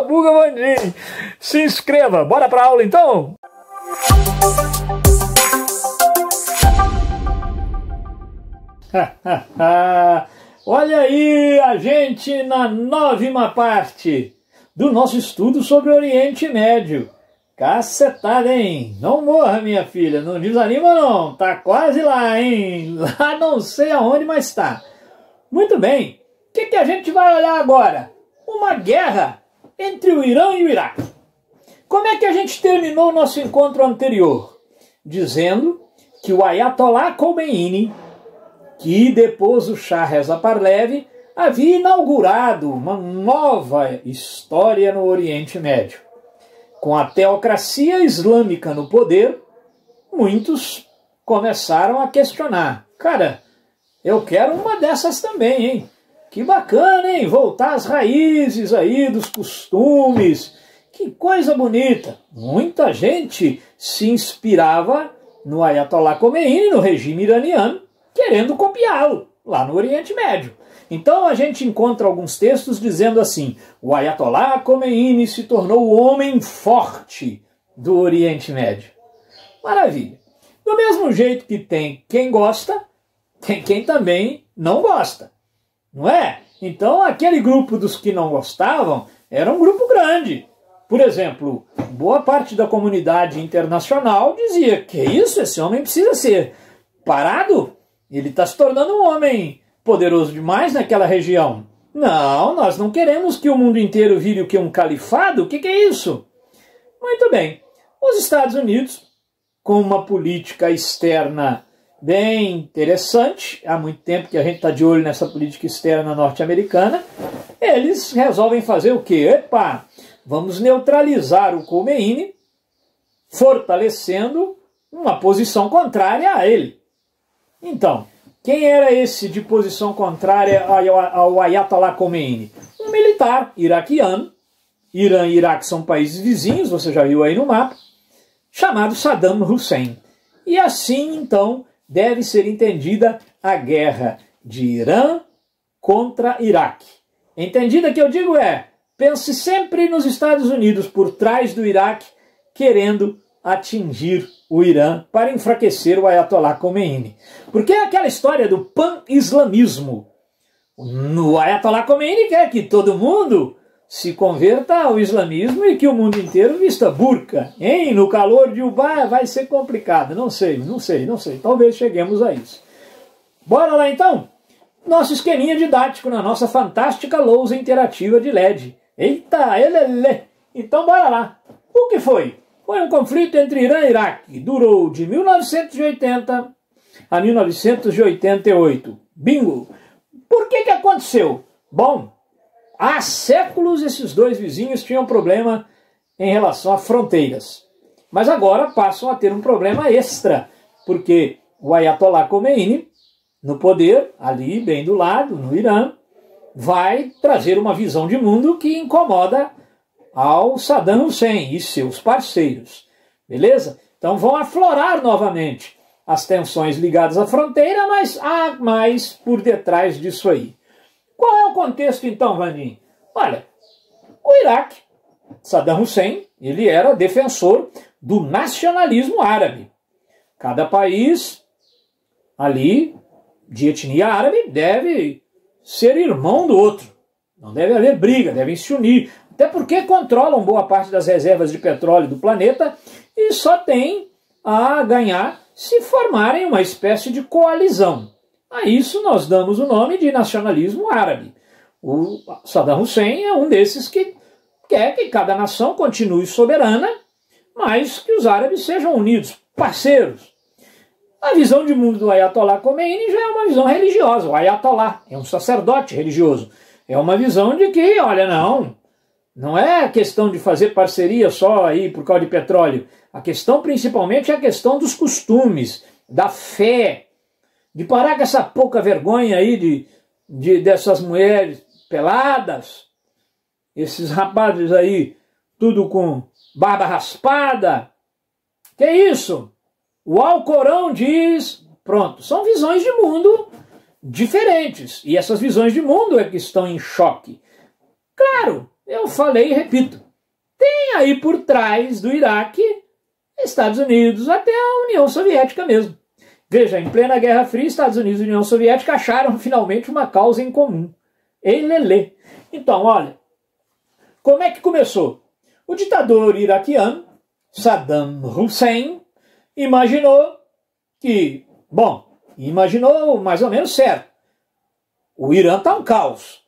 Buga Bandim. Se inscreva. Bora pra aula então? Olha aí a gente na 9ª parte do nosso estudo sobre o Oriente Médio. Cacetada, hein? Não morra, minha filha, não desanima não, tá quase lá, hein? Lá não sei aonde, mas tá. Muito bem, o que a gente vai olhar agora? Uma guerra entre o Irã e o Iraque. Como é que a gente terminou o nosso encontro anterior? Dizendo que o Ayatollah Khomeini, que depois o Shah Reza Pahlavi, havia inaugurado uma nova história no Oriente Médio. Com a teocracia islâmica no poder, muitos começaram a questionar. Cara, eu quero uma dessas também, hein? Que bacana, hein? Voltar às raízes aí dos costumes. Que coisa bonita. Muita gente se inspirava no Ayatollah Khomeini, no regime iraniano, querendo copiá-lo lá no Oriente Médio. Então a gente encontra alguns textos dizendo assim: o Ayatollah Khomeini se tornou o homem forte do Oriente Médio. Maravilha. Do mesmo jeito que tem quem gosta, tem quem também não gosta. Não é? Então aquele grupo dos que não gostavam era um grupo grande. Por exemplo, boa parte da comunidade internacional dizia: que isso, esse homem precisa ser parado? Ele está se tornando um homem poderoso demais naquela região. Não, nós não queremos que o mundo inteiro vire o que? Um califado? O que é isso? Muito bem. Os Estados Unidos, com uma política externa bem interessante, há muito tempo que a gente está de olho nessa política externa norte-americana, eles resolvem fazer o quê? Epa, vamos neutralizar o Khomeini, fortalecendo uma posição contrária a ele. Então, quem era esse de posição contrária ao Ayatollah Khomeini? Um militar iraquiano. Irã e Iraque são países vizinhos, você já viu aí no mapa, chamado Saddam Hussein. E assim, então, deve ser entendida a guerra de Irã contra Iraque. Entendida que eu digo é, pense sempre nos Estados Unidos por trás do Iraque, querendo atingir o Irã para enfraquecer o Ayatollah Khomeini. Porque é aquela história do pan-islamismo. O Ayatollah Khomeini quer que todo mundo se converta ao islamismo e que o mundo inteiro vista burca. Hein? No calor de Ubá vai ser complicado. Não sei. Talvez cheguemos a isso. Bora lá então? Nosso esqueminha didático na nossa fantástica lousa interativa de LED. Eita, elele! Então bora lá. O que foi? Foi um conflito entre Irã e Iraque. Durou de 1980 a 1988. Bingo! Por que aconteceu? Bom, há séculos esses dois vizinhos tinham problema em relação a fronteiras. Mas agora passam a ter um problema extra, porque o Ayatollah Khomeini, no poder, ali bem do lado, no Irã, vai trazer uma visão de mundo que incomoda ao Saddam Hussein e seus parceiros. Beleza? Então vão aflorar novamente as tensões ligadas à fronteira, mas há mais por detrás disso aí. Qual é o contexto então, Vaninho? Olha, o Iraque, Saddam Hussein, ele era defensor do nacionalismo árabe. Cada país ali, de etnia árabe, deve ser irmão do outro. Não deve haver briga, devem se unir. Até porque controlam boa parte das reservas de petróleo do planeta e só tem a ganhar se formarem uma espécie de coalizão. A isso nós damos o nome de nacionalismo árabe. O Saddam Hussein é um desses que quer que cada nação continue soberana, mas que os árabes sejam unidos, parceiros. A visão de mundo do Ayatollah Khomeini já é uma visão religiosa. O Ayatollah é um sacerdote religioso. É uma visão de que, olha, não é questão de fazer parceria só aí por causa de petróleo. A questão principalmente é a questão dos costumes, da fé, de parar com essa pouca vergonha aí dessas mulheres peladas, esses rapazes aí, tudo com barba raspada. Que é isso? O Alcorão diz... Pronto, são visões de mundo diferentes. E essas visões de mundo é que estão em choque. Claro, eu falei e repito, tem aí por trás do Iraque Estados Unidos, até a União Soviética mesmo. Veja, em plena Guerra Fria, Estados Unidos e União Soviética acharam finalmente uma causa em comum. Elelê. Então, olha, como é que começou? O ditador iraquiano, Saddam Hussein, imaginou que, imaginou mais ou menos certo. O Irã está um caos.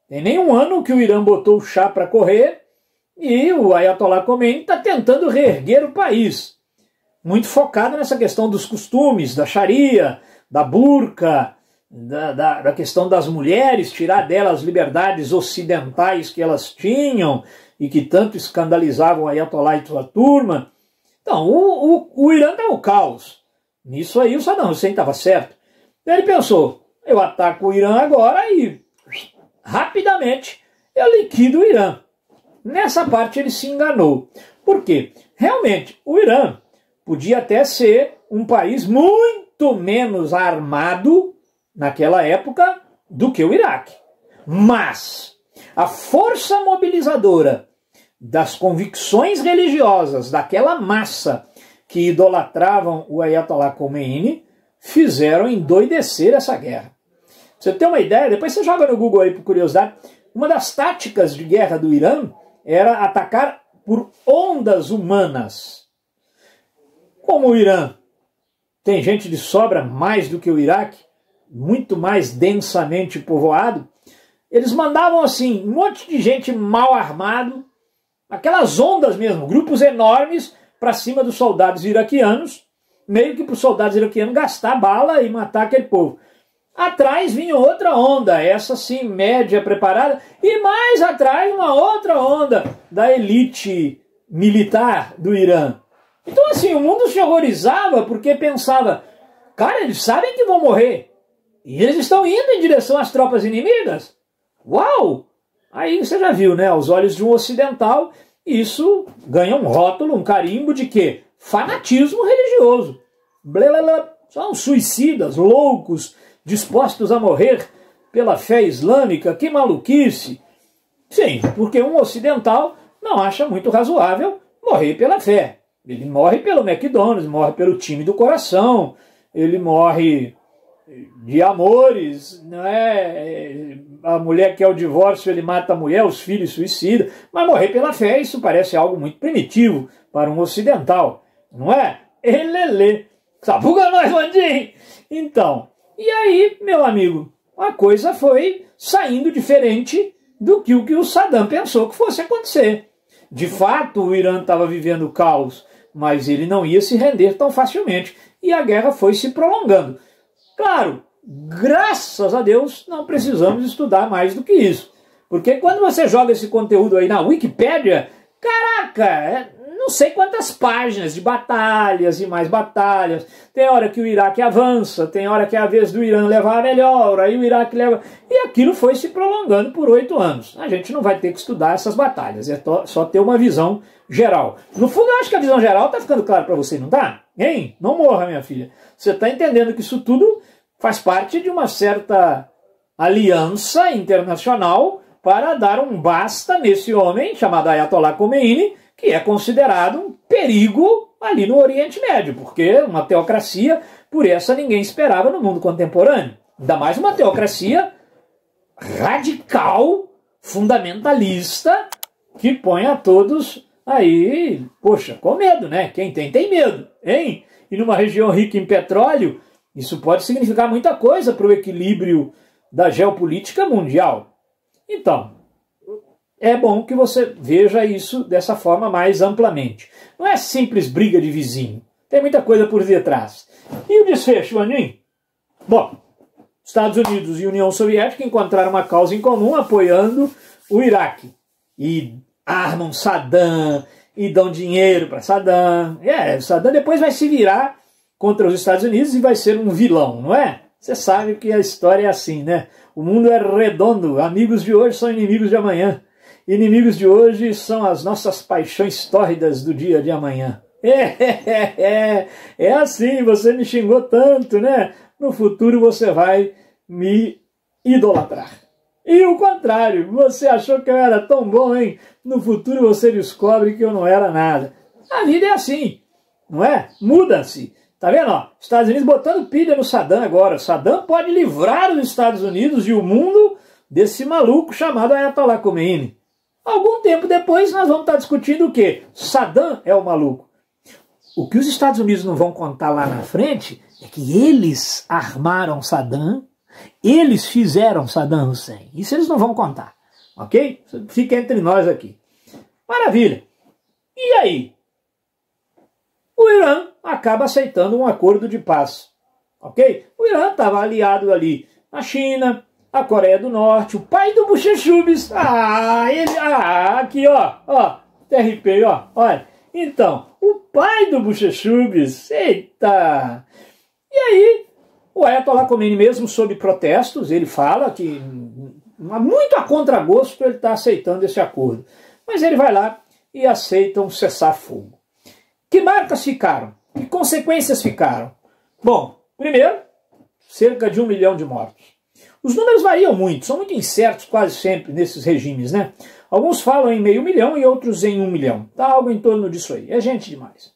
Tem nem um ano que o Irã botou o chá para correr e o Ayatollah Khomeini está tentando reerguer o país. Muito focado nessa questão dos costumes, da Sharia, da burca, da questão das mulheres, tirar delas as liberdades ocidentais que elas tinham e que tanto escandalizavam o Ayatollah e sua turma. Então, o Irã está um caos. Nisso aí o Saddam Hussein estava certo. Ele pensou, eu ataco o Irã agora e rapidamente eu liquido o Irã. Nessa parte ele se enganou. Por quê? Realmente, o Irã podia até ser um país muito menos armado naquela época do que o Iraque. Mas a força mobilizadora das convicções religiosas daquela massa que idolatravam o Ayatollah Khomeini fizeram endoidecer essa guerra. Pra você ter uma ideia, depois você joga no Google aí por curiosidade, uma das táticas de guerra do Irã era atacar por ondas humanas. Como o Irã tem gente de sobra mais do que o Iraque, muito mais densamente povoado, eles mandavam assim, um monte de gente mal armado, aquelas ondas mesmo, grupos enormes para cima dos soldados iraquianos, meio que para os soldados iraquianos gastar bala e matar aquele povo. Atrás vinha outra onda, essa sim, média, preparada, e mais atrás uma outra onda da elite militar do Irã. Então assim, o mundo se horrorizava porque pensava, cara, eles sabem que vão morrer, e eles estão indo em direção às tropas inimigas. Uau! Aí você já viu, né, aos olhos de um ocidental, isso ganha um rótulo, um carimbo de quê? Fanatismo religioso. Blelala, são suicidas, loucos, dispostos a morrer pela fé islâmica, que maluquice. Sim, porque um ocidental não acha muito razoável morrer pela fé. Ele morre pelo McDonald's, morre pelo time do coração, ele morre de amores, não é? A mulher quer o divórcio, ele mata a mulher, os filhos suicida, mas morrer pela fé, isso parece algo muito primitivo para um ocidental, não é? Elelê, sabuga nós, Landim! Então, e aí, meu amigo, a coisa foi saindo diferente do que o Saddam pensou que fosse acontecer. De fato, o Irã estava vivendo caos, mas ele não ia se render tão facilmente, e a guerra foi se prolongando. Claro, graças a Deus, não precisamos estudar mais do que isso. Porque quando você joga esse conteúdo aí na Wikipédia, caraca, não sei quantas páginas de batalhas e mais batalhas. Tem hora que o Iraque avança, tem hora que é a vez do Irã levar a melhor, aí o Iraque leva... E aquilo foi se prolongando por 8 anos. A gente não vai ter que estudar essas batalhas, é só ter uma visão geral. No fundo, eu acho que a visão geral está ficando clara para você, não tá? Hein? Não morra, minha filha. Você está entendendo que isso tudo faz parte de uma certa aliança internacional para dar um basta nesse homem chamado Ayatollah Khomeini, que é considerado um perigo ali no Oriente Médio, porque uma teocracia, por essa ninguém esperava no mundo contemporâneo. Ainda mais uma teocracia radical, fundamentalista, que põe a todos aí, poxa, com medo, né? Quem tem medo, hein? E numa região rica em petróleo, isso pode significar muita coisa para o equilíbrio da geopolítica mundial. Então, é bom que você veja isso dessa forma mais amplamente. Não é simples briga de vizinho. Tem muita coisa por detrás. E o desfecho, Aninho? Bom, Estados Unidos e União Soviética encontraram uma causa em comum apoiando o Iraque. E armam Saddam, e dão dinheiro para Saddam. Saddam depois vai se virar contra os Estados Unidos e vai ser um vilão, não é? Você sabe que a história é assim, né? O mundo é redondo. Amigos de hoje são inimigos de amanhã. Inimigos de hoje são as nossas paixões tórridas do dia de amanhã. É assim, você me xingou tanto, né? No futuro você vai me idolatrar. E o contrário, você achou que eu era tão bom, hein? No futuro você descobre que eu não era nada. A vida é assim, não é? Muda-se. Tá vendo? Ó, Estados Unidos botando pilha no Saddam agora. Saddam pode livrar os Estados Unidos e o mundo desse maluco chamado Ayatollah Khomeini. Algum tempo depois nós vamos estar discutindo o quê? Saddam é o maluco. O que os Estados Unidos não vão contar lá na frente é que eles armaram Saddam, eles fizeram Saddam Hussein. Isso eles não vão contar, ok? Fica entre nós aqui. Maravilha. E aí? O Irã acaba aceitando um acordo de paz, ok? O Irã estava aliado ali à China, à Coreia do Norte, o pai do Bochechubes. Aqui, ó, TRP, ó, olha. Então, o pai do Bochechubes, eita! E aí, o Ayatollah Khomeini mesmo, sob protestos, ele fala que, muito a contragosto, ele está aceitando esse acordo. Mas ele vai lá e aceita um cessar-fogo. Que marcas ficaram? Que consequências ficaram? Bom, primeiro, cerca de 1 milhão de mortos. Os números variam muito, são muito incertos quase sempre nesses regimes, né? Alguns falam em meio milhão e outros em 1 milhão. Tá algo em torno disso aí. É gente demais.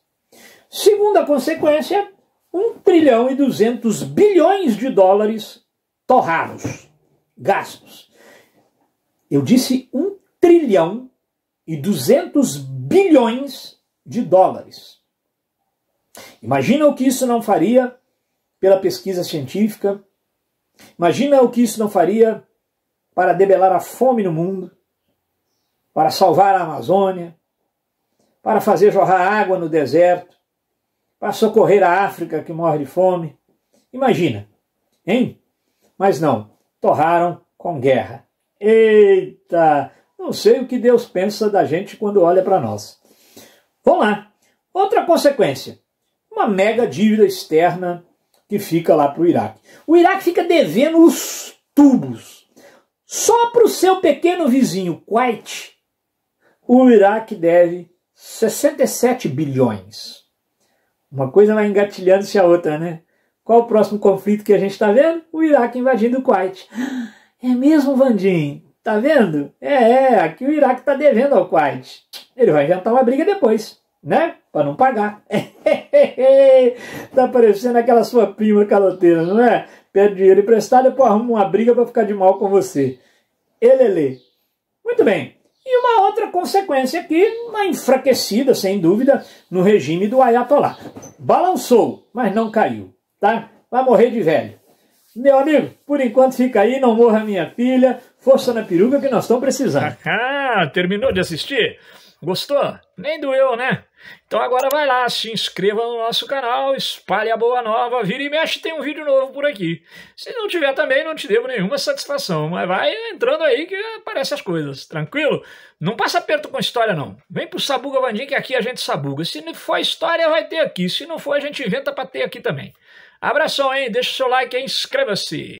Segunda consequência, 1 trilhão e 200 bilhões de dólares torrados, gastos. Eu disse 1 trilhão e 200 bilhões de dólares. Imagina o que isso não faria pela pesquisa científica. Imagina o que isso não faria para debelar a fome no mundo, para salvar a Amazônia, para fazer jorrar água no deserto, para socorrer a África que morre de fome. Imagina, hein? Mas não, torraram com guerra. Eita! Não sei o que Deus pensa da gente quando olha para nós. Vamos lá. Outra consequência. Uma mega dívida externa que fica lá para o Iraque. O Iraque fica devendo os tubos. Só para o seu pequeno vizinho, Kuwait, o Iraque deve 67 bilhões. Uma coisa vai engatilhando-se a outra, né? Qual o próximo conflito que a gente está vendo? O Iraque invadindo o Kuwait. É mesmo, Vandim? Tá vendo? Aqui o Iraque está devendo ao Kuwait. Ele vai inventar uma briga depois, né? Para não pagar. Tá parecendo aquela sua prima caloteira, não é? Pede dinheiro emprestado e depois arruma uma briga para ficar de mal com você. Elelê. Muito bem. E uma outra consequência aqui, uma enfraquecida, sem dúvida, no regime do Ayatollah. Balançou, mas não caiu, tá? Vai morrer de velho. Meu amigo, por enquanto fica aí, não morra minha filha, força na peruca que nós estamos precisando. Terminou de assistir? Gostou? Nem doeu, né? Então agora vai lá, se inscreva no nosso canal, espalhe a boa nova, vira e mexe, tem um vídeo novo por aqui. Se não tiver também, não te devo nenhuma satisfação, mas vai entrando aí que aparecem as coisas, tranquilo? Não passa aperto com história não. Vem pro Sabuga Vandim que aqui a gente sabuga. Se não for história, vai ter aqui. Se não for, a gente inventa pra ter aqui também. Abração, hein? Deixa o seu like aí, inscreva-se.